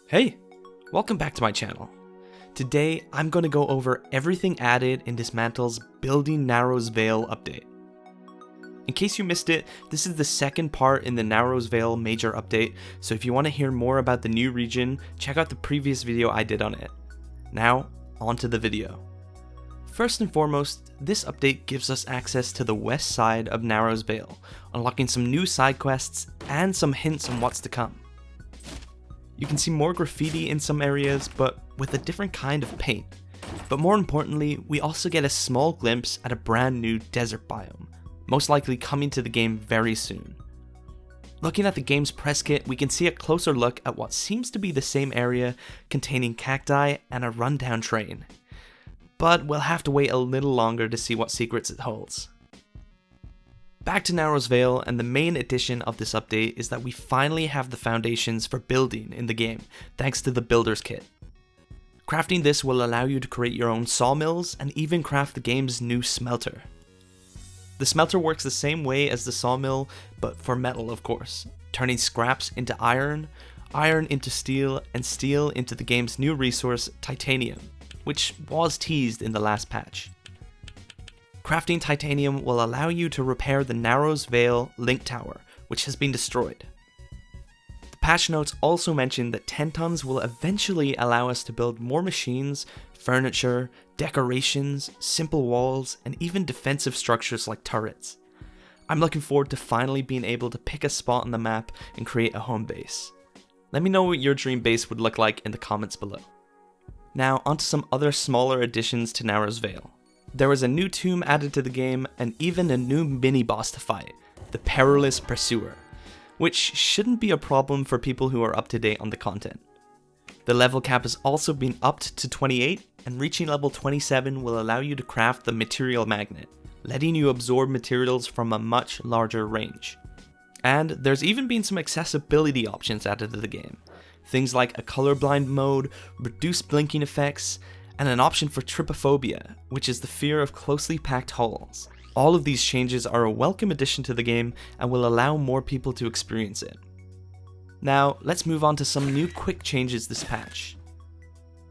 Hey, welcome back to my channel. Today, I'm going to go over everything added in Dysmantle's Building Narrows Vale update. In case you missed it, this is the second part in the Narrows Vale major update, so if you want to hear more about the new region, check out the previous video I did on it. Now, on to the video. First and foremost, this update gives us access to the west side of Narrows Vale, unlocking some new side quests and some hints on what's to come. You can see more graffiti in some areas, but with a different kind of paint. But more importantly, we also get a small glimpse at a brand new desert biome, most likely coming to the game very soon. Looking at the game's press kit, we can see a closer look at what seems to be the same area containing cacti and a rundown train. But we'll have to wait a little longer to see what secrets it holds. Back to Narrows Vale, and the main addition of this update is that we finally have the foundations for building in the game, thanks to the Builder's Kit. Crafting this will allow you to create your own sawmills and even craft the game's new smelter. The smelter works the same way as the sawmill, but for metal of course, turning scraps into iron, iron into steel, and steel into the game's new resource, titanium, which was teased in the last patch. Crafting titanium will allow you to repair the Narrows Vale Link Tower, which has been destroyed. The patch notes also mention that 10 tons will eventually allow us to build more machines, furniture, decorations, simple walls, and even defensive structures like turrets. I'm looking forward to finally being able to pick a spot on the map and create a home base. Let me know what your dream base would look like in the comments below. Now onto some other smaller additions to Narrows Vale. There was a new tomb added to the game, and even a new mini-boss to fight, the Perilous Pursuer, which shouldn't be a problem for people who are up to date on the content. The level cap has also been upped to 28, and reaching level 27 will allow you to craft the Material Magnet, letting you absorb materials from a much larger range. And there's even been some accessibility options added to the game, things like a colorblind mode, reduced blinking effects, and an option for trypophobia, which is the fear of closely packed halls. All of these changes are a welcome addition to the game and will allow more people to experience it. Now, let's move on to some new quick changes this patch.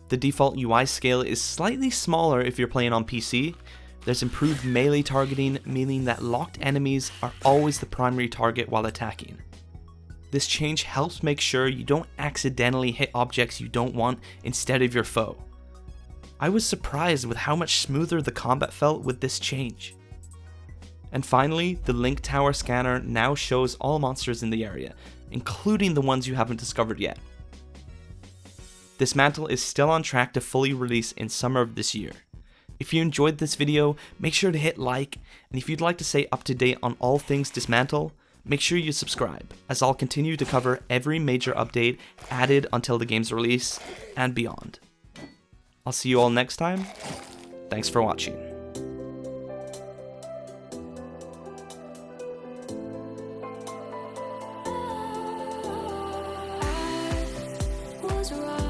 The default UI scale is slightly smaller if you're playing on PC. There's improved melee targeting, meaning that locked enemies are always the primary target while attacking. This change helps make sure you don't accidentally hit objects you don't want instead of your foe. I was surprised with how much smoother the combat felt with this change. And finally, the Link Tower scanner now shows all monsters in the area, including the ones you haven't discovered yet. Dysmantle is still on track to fully release in summer of this year. If you enjoyed this video, make sure to hit like, and if you'd like to stay up to date on all things Dysmantle, make sure you subscribe, as I'll continue to cover every major update added until the game's release, and beyond. I'll see you all next time. Thanks for watching. Was wrong.